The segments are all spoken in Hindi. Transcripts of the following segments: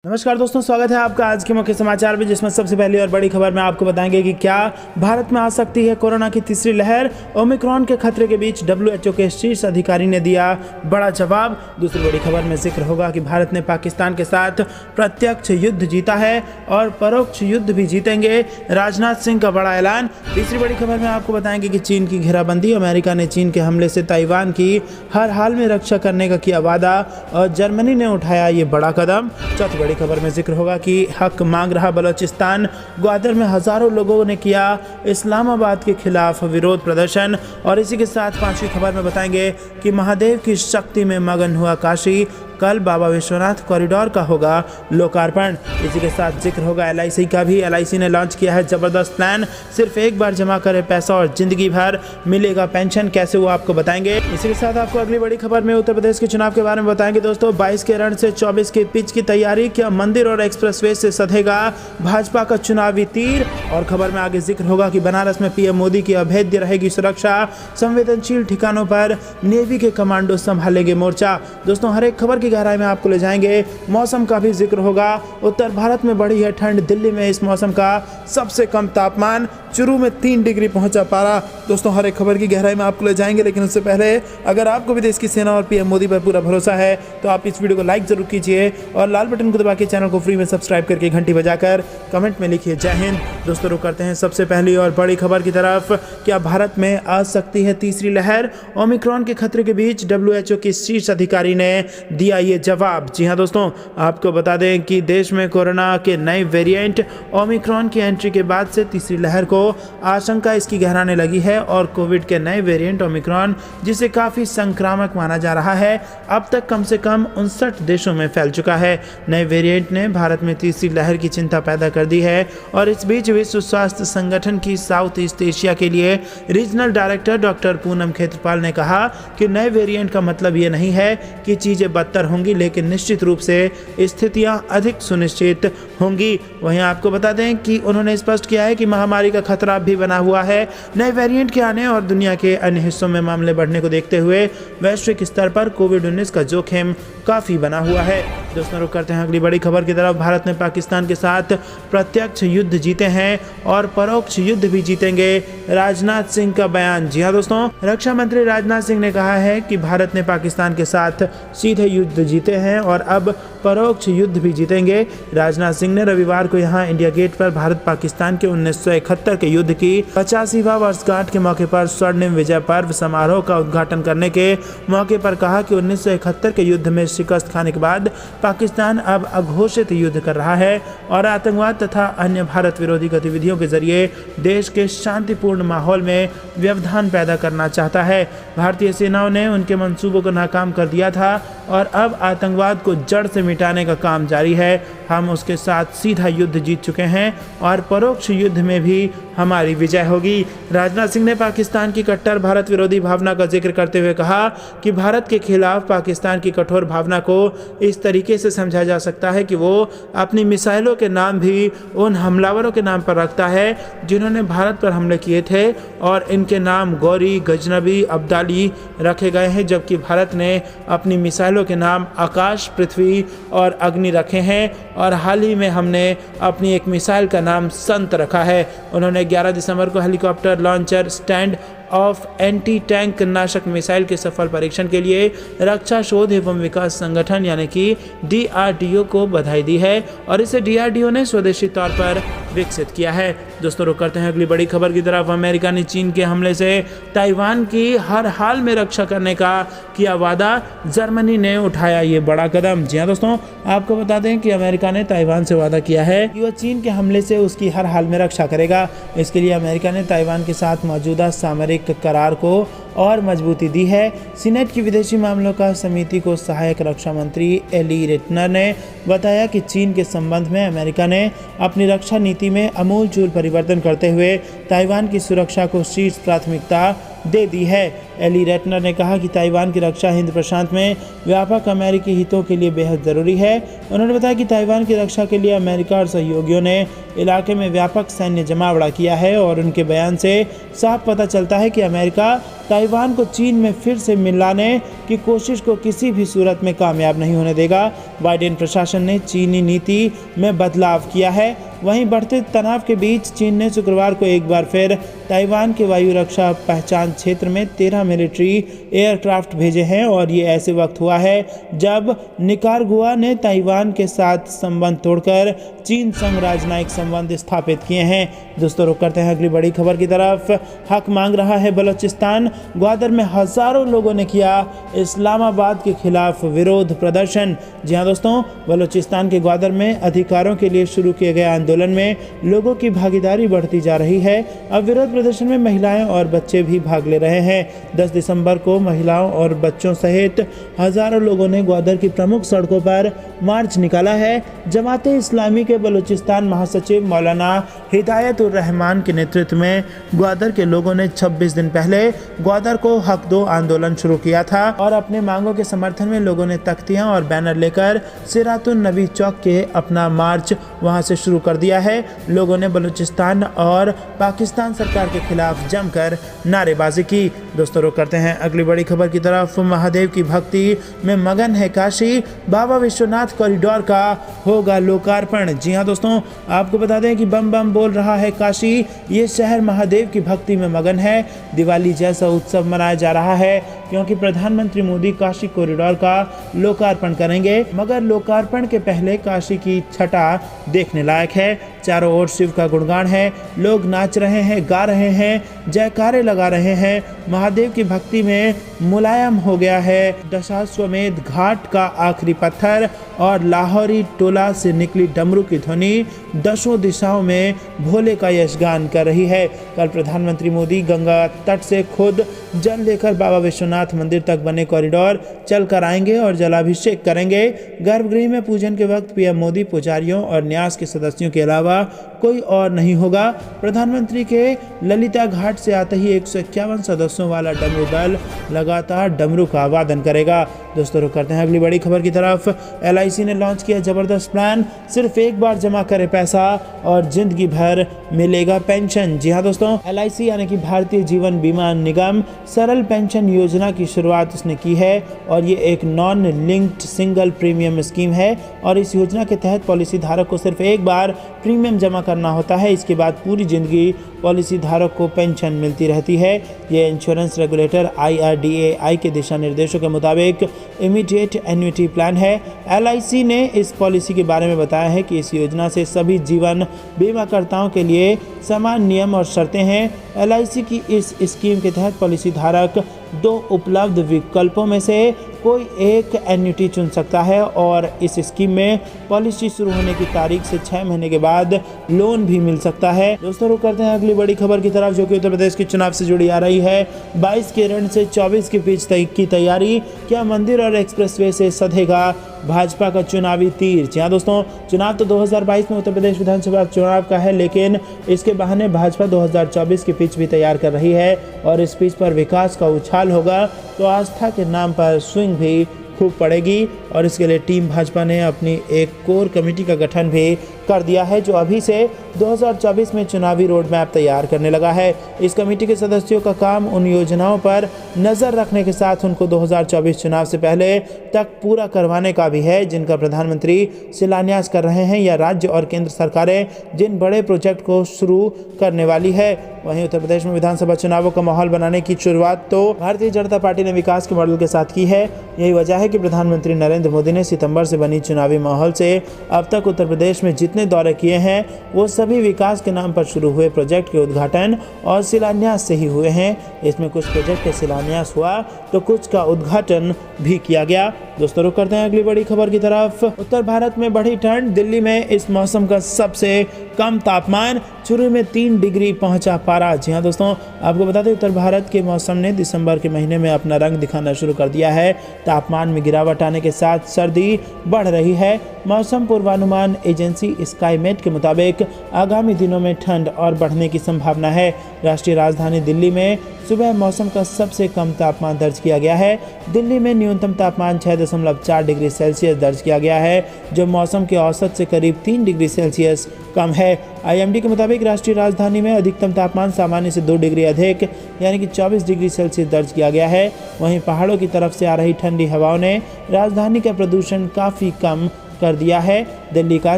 नमस्कार दोस्तों, स्वागत है आपका आज के मुख्य समाचार में, जिसमें सबसे पहली और बड़ी खबर में आपको बताएंगे कि क्या भारत में आ सकती है कोरोना की तीसरी लहर। ओमिक्रॉन के खतरे के बीच डब्ल्यूएचओ के शीर्ष अधिकारी ने दिया बड़ा जवाब। दूसरी बड़ी खबर में जिक्र होगा कि भारत ने पाकिस्तान के साथ प्रत्यक्ष युद्ध जीता है और परोक्ष युद्ध भी जीतेंगे, राजनाथ सिंह का बड़ा ऐलान। तीसरी बड़ी खबर में आपको बताएंगे कि चीन की घेराबंदी, अमेरिका ने चीन के हमले से ताइवान की हर हाल में रक्षा करने का किया वादा और जर्मनी ने उठाया ये बड़ा कदम। चौथी बड़ी खबर में जिक्र होगा कि हक मांग रहा बलूचिस्तान, ग्वादर में हजारों लोगों ने किया इस्लामाबाद के खिलाफ विरोध प्रदर्शन। और इसी के साथ पांचवी खबर में बताएंगे कि महादेव की शक्ति में मगन हुआ काशी, कल बाबा विश्वनाथ कॉरिडोर का होगा लोकार्पण। इसी के साथ जिक्र होगा एलआईसी का भी। एलआईसी ने लॉन्च किया है जबरदस्त प्लान, सिर्फ एक बार जमा करें पैसा और जिंदगी भर मिलेगा पेंशन, कैसे वो आपको बताएंगे। इसी के साथ आपको अगली बड़ी खबर में उत्तर प्रदेश के चुनाव के बारे में बताएंगे दोस्तों। 22 के रण से 24 के पिच की तैयारी, क्या मंदिर और एक्सप्रेसवे से सधेगा भाजपा का चुनावी तीर। और खबर में आगे जिक्र होगा कि बनारस में पीएम मोदी की अभेद्य रहेगी सुरक्षा, संवेदनशील ठिकानों पर नेवी के कमांडो संभालेंगे मोर्चा। दोस्तों, हर एक खबर की गहराई में आपको ले जाएंगे। मौसम का भी जिक्र होगा। उत्तर भारत में बढ़ी है ठंड, दिल्ली में इस मौसम का सबसे कम तापमान, चुरू में 3 डिग्री पहुंचा पारा। दोस्तों, हर एक खबर की गहराई में आपको ले जाएंगे, लेकिन उससे पहले अगर आपको भी देश की सेना और पीएम मोदी पर पूरा भरोसा है तो आप इस वीडियो को लाइक जरूर कीजिए और लाल बटन को दबा के चैनल को फ्री में सब्सक्राइब करके घंटी बजाकर कमेंट में लिखिए जय हिंद। दोस्तों, रुक करते हैं सबसे पहली और बड़ी खबर की तरफ। क्या भारत में आ सकती है तीसरी लहर। ओमिक्रॉन के खतरे के बीच डब्ल्यूएचओ के शीर्ष अधिकारी ने दिया ये जवाब। जी हां दोस्तों, आपको बता दें कि देश में कोरोना के नए वेरिएंट ओमिक्रॉन की एंट्री के बाद से तीसरी लहर को आशंका इसकी गहराने लगी है और कोविड के नए वेरिएंट ओमिक्रॉन, जिसे काफी संक्रामक माना जा रहा है, अब तक कम से कम 59 देशों में फैल चुका है। नए वेरिएंट ने भारत में तीसरी लहर की चिंता पैदा कर दी है और इस बीच विश्व स्वास्थ्य संगठन की साउथ ईस्ट एशिया के लिए regional director doctor Poonam Khetrapal ने कहा कि नए वेरिएंट का मतलब ये नहीं है कि चीजें बदतर होंगी, लेकिन निश्चित रूप से स्थितियां अधिक सुनिश्चित होंगी। वहीं आपको बता दें कि उन्होंने स्पष्ट किया है कि महामारी का खतरा भी बना हुआ है। नए वेरिएंट के आने और दुनिया के अन्य हिस्सों में मामले बढ़ने को देखते हुए वैश्विक स्तर पर कोविड-19 का जोखिम काफी बना हुआ है। दोस्तों, रुक करते हैं अगली बड़ी खबर की तरफ। भारत ने पाकिस्तान के साथ प्रत्यक्ष युद्ध जीते हैं और परोक्ष युद्ध भी जीतेंगे, राजनाथ सिंह का बयान। जी हां दोस्तों, रक्षा मंत्री राजनाथ सिंह ने कहा है कि भारत ने पाकिस्तान के साथ सीधे युद्ध जीते हैं और अब परोक्ष युद्ध भी जीतेंगे। राजनाथ सिंह ने रविवार को यहां इंडिया गेट पर भारत पाकिस्तान के 1971 के युद्ध की 85वां वर्षगांठ के मौके पर स्वर्णिम विजय पर्व समारोह का उद्घाटन करने के मौके पर कहा कि 1971 के युद्ध में शिकस्त खाने के बाद पाकिस्तान अब अघोषित युद्ध कर रहा है और आतंकवाद तथा अन्य भारत विरोधी गतिविधियों के जरिए देश के शांतिपूर्ण माहौल में व्यवधान पैदा करना चाहता है। भारतीय सेनाओं ने उनके मंसूबों को नाकाम कर दिया था और अब आतंकवाद को जड़ से मिटाने का काम जारी है। हम उसके साथ सीधा युद्ध जीत चुके हैं और परोक्ष युद्ध में भी हमारी विजय होगी। राजनाथ सिंह ने पाकिस्तान की कट्टर भारत विरोधी भावना का जिक्र करते हुए कहा कि भारत के खिलाफ पाकिस्तान की कठोर भावना को इस तरीके से समझा जा सकता है कि वो अपनी मिसाइलों के नाम भी उन हमलावरों के नाम पर रखता है जिन्होंने भारत पर हमले किए थे और इनके नाम गौरी, गजनबी, अब्दाली रखे गए हैं, जबकि भारत ने अपनी मिसाइलों के नाम आकाश, पृथ्वी और अग्नि रखे हैं और हाल ही में हमने अपनी एक मिसाइल का नाम संत रखा है। उन्होंने 11 दिसंबर को helicopter launcher stand of anti tank नाशक मिसाइल के सफल परीक्षण के लिए रक्षा शोध एवं विकास संगठन यानी कि DRDO को बधाई दी है और इसे DRDO ने स्वदेशी तौर पर विकसित किया है। दोस्तों, रुक करते हैं अगली बड़ी खबर की तरफ। अमेरिका ने चीन के हमले से ताइवान की हर हाल में रक्षा करने का किया वादा, जर्मनी ने उठाया ये बड़ा कदम। जी हां दोस्तों, आपको बता दें कि अमेरिका ने ताइवान से वादा किया है कि वह चीन के हमले से उसकी हर हाल में रक्षा करेगा। इसके लिए अमेरिका ने ताइवान के साथ मौजूदा सामरिक करार को और मजबूती दी है। सीनेट की विदेशी मामलों का समिति को सहायक रक्षा मंत्री एली रेटनर ने बताया कि चीन के संबंध में अमेरिका ने अपनी रक्षा नीति में अमूलचूल परिवर्तन करते हुए ताइवान की सुरक्षा को शीर्ष प्राथमिकता दे दी है। एली रेटनर ने कहा कि ताइवान की रक्षा हिंद प्रशांत में व्यापक अमेरिकी हितों के लिए बेहद ज़रूरी है। उन्होंने बताया कि ताइवान की रक्षा के लिए अमेरिका और सहयोगियों ने इलाके में व्यापक सैन्य जमावड़ा किया है और उनके बयान से साफ पता चलता है कि अमेरिका ताइवान को चीन में फिर से मिलाने की कोशिश को किसी भी सूरत में कामयाब नहीं होने देगा। बाइडेन प्रशासन ने चीनी नीति में बदलाव किया है। वहीं बढ़ते तनाव के बीच चीन ने शुक्रवार को एक बार फिर ताइवान के वायु रक्षा पहचान क्षेत्र में 13 मिलिट्री एयरक्राफ्ट भेजे हैं और ये ऐसे वक्त हुआ है जब निकारागुआ ने ताइवान के साथ संबंध तोड़कर चीन संग राजनयिक संबंध स्थापित किए हैं। दोस्तों, रुक करते हैं अगली बड़ी खबर की तरफ। हक मांग रहा है बलूचिस्तान। ग्वादर में हजारों लोगों ने किया इस्लामाबाद के खिलाफ विरोध प्रदर्शन। जी हाँ दोस्तों, बलूचिस्तान के ग्वादर में अधिकारों के लिए शुरू किए गए आंदोलन में लोगों की भागीदारी बढ़ती जा रही है। अब विरोध प्रदर्शन में महिलाएं और बच्चे भी भाग ले रहे हैं। 10 दिसंबर को महिलाओं और बच्चों सहित हजारों लोगों ने ग्वादर की प्रमुख सड़कों पर मार्च निकाला है। जमाते इस्लामी के बलूचिस्तान महासचिव मौलाना हिदायत उर रहमान के नेतृत्व में ग्वादर के लोगों ने 26 दिन पहले ग्वादर को हक दो आंदोलन शुरू किया था और अपने मांगों के समर्थन में लोगों ने तख्तियां और बैनर लेकर सिरातुन नबी चौक के अपना मार्च वहां से शुरू कर दिया है। लोगों ने बलूचिस्तान और पाकिस्तान सरकार के खिलाफ जमकर नारेबाजी की। दोस्तों, रुक करते हैं अगली बड़ी खबर की तरफ। महादेव की भक्ति में मगन है काशी। बाबा विश्वनाथ कॉरिडोर का होगा लोकार्पण। जी हाँ दोस्तों, आपको बता दें कि बम बम बोल रहा है काशी। ये शहर महादेव की भक्ति में मगन है। दिवाली जैसा उत्सव मनाया जा रहा है क्योंकि प्रधानमंत्री मोदी काशी कॉरिडोर का लोकार्पण करेंगे। मगर लोकार्पण के पहले काशी की छटा देखने लायक है। चारों ओर शिव का गुणगान है। लोग नाच रहे हैं, गा रहे हैं, जयकारे लगा रहे हैं। महादेव की भक्ति में मुलायम हो गया है दशाश्वमेध घाट का आखिरी पत्थर और लाहौरी टोला से निकली डमरू की ध्वनि दशों दिशाओं में भोले का यशगान कर रही है। कल प्रधानमंत्री मोदी गंगा तट से खुद जल लेकर बाबा विश्वनाथ मंदिर तक बने कॉरिडोर चलकर आएंगे और जलाभिषेक करेंगे। गर्भगृह में पूजन के वक्त पीएम मोदी पुजारियों और न्यास के सदस्यों के अलावा कोई और नहीं होगा। प्रधानमंत्री के ललिता घाट से आते ही 151 सदस्यों वाला डमरू दल लगातार डमरू का वादन करेगा। दोस्तों, रुक करते हैं अगली बड़ी खबर की तरफ। LIC ने लॉन्च किया जबरदस्त प्लान। सिर्फ एक बार जमा करे पैसा और जिंदगी भर मिलेगा पेंशन। जी हाँ दोस्तों, LIC यानी कि भारतीय जीवन बीमा निगम सरल पेंशन योजना की शुरुआत उसने की है और ये एक non linked single premium scheme है और इस योजना के तहत पॉलिसी धारक को सिर्फ एक बार प्रीमियम जमा करना होता है। इसके बाद पूरी जिंदगी पॉलिसी धारक को पेंशन मिलती रहती है। ये इंश्योरेंस रेगुलेटर IRDAI के दिशा निर्देशों के मुताबिक इमीडिएट एन्युटी प्लान है। LIC ने इस पॉलिसी के बारे में बताया है कि इस योजना से सभी जीवन बीमाकर्ताओं के लिए समान नियम और शर्तें हैं। LIC की इस स्कीम के तहत पॉलिसी धारक 2 उपलब्ध विकल्पों में से कोई एक एन्युटी चुन सकता है और इस स्कीम में पॉलिसी शुरू होने की तारीख से 6 महीने के बाद लोन भी मिल सकता है। दोस्तों, रुक करते हैं अगली बड़ी खबर की तरफ जो कि उत्तर प्रदेश के चुनाव से जुड़ी आ रही है। 22 के रण से 24 के बीच की तैयारी। क्या मंदिर और एक्सप्रेसवे से सधेगा भाजपा का चुनावी तीर? जी हाँ दोस्तों, चुनाव तो 2022 में उत्तर प्रदेश विधानसभा चुनाव का है, लेकिन इसके बहाने भाजपा 2024 की पिच भी तैयार कर रही है और इस पिच पर विकास का उछाल होगा तो आस्था के नाम पर स्विंग भी खूब पड़ेगी और इसके लिए टीम भाजपा ने अपनी एक कोर कमेटी का गठन भी कर दिया है जो अभी से 2024 में चुनावी रोड मैप तैयार करने लगा है। इस कमेटी के सदस्यों का काम उन योजनाओं पर नज़र रखने के साथ उनको 2024 चुनाव से पहले तक पूरा करवाने का भी है जिनका प्रधानमंत्री शिलान्यास कर रहे हैं या राज्य और केंद्र सरकारें जिन बड़े प्रोजेक्ट को शुरू करने वाली है। वहीं उत्तर प्रदेश में विधानसभा चुनावों का माहौल बनाने की शुरुआत तो भारतीय जनता पार्टी ने विकास के मॉडल के साथ की है। यही वजह है कि प्रधानमंत्री नरेंद्र मोदी ने सितंबर से बनी चुनावी माहौल से अब तक उत्तर प्रदेश में जितने दौरे किए हैं वो सभी विकास के नाम पर शुरू हुए प्रोजेक्ट के उद्घाटन और शिलान्यास से ही हुए हैं। इसमें कुछ प्रोजेक्ट का शिलान्यास हुआ तो कुछ का उद्घाटन भी किया गया। दोस्तों रुक करते हैं अगली बड़ी खबर की तरफ। उत्तर भारत में बढ़ी ठंड, दिल्ली में इस मौसम का सबसे कम तापमान चुरू में 3 डिग्री पहुंचा पारा। जी हाँ दोस्तों, आपको बता दें उत्तर भारत के मौसम ने दिसंबर के महीने में अपना रंग दिखाना शुरू कर दिया है। तापमान में गिरावट आने के साथ सर्दी बढ़ रही है। मौसम पूर्वानुमान एजेंसी स्काईमेट के मुताबिक आगामी दिनों में ठंड और बढ़ने की संभावना है। राष्ट्रीय राजधानी दिल्ली में सुबह मौसम का सबसे कम तापमान दर्ज किया गया है। दिल्ली में न्यूनतम तापमान 6.4 डिग्री सेल्सियस दर्ज किया गया है, जो मौसम के औसत से करीब 3 डिग्री सेल्सियस कम है। आईएमडी के मुताबिक राष्ट्रीय राजधानी में अधिकतम तापमान सामान्य से 2 डिग्री अधिक यानी कि 24 डिग्री सेल्सियस दर्ज किया गया है। वहीं पहाड़ों की तरफ से आ रही ठंडी हवाओं ने राजधानी का प्रदूषण काफ़ी कम कर दिया है। दिल्ली का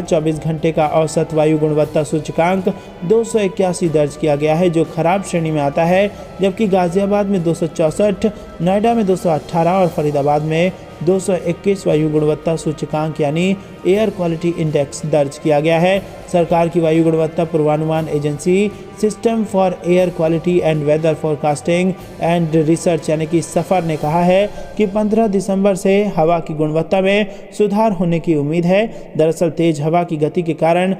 24 घंटे का औसत वायु गुणवत्ता सूचकांक 281 दर्ज किया गया है, जो खराब श्रेणी में आता है, जबकि गाजियाबाद में 264, नोएडा में 218 और फरीदाबाद में 221 वायु गुणवत्ता सूचकांक यानी एयर क्वालिटी इंडेक्स दर्ज किया गया है। सरकार की वायु गुणवत्ता पूर्वानुमान agency system for air quality and weather forecasting and research यानी कि सफर ने कहा है कि 15 दिसंबर से हवा की गुणवत्ता में सुधार होने की उम्मीद है। दरअसल तेज हवा की गति के कारण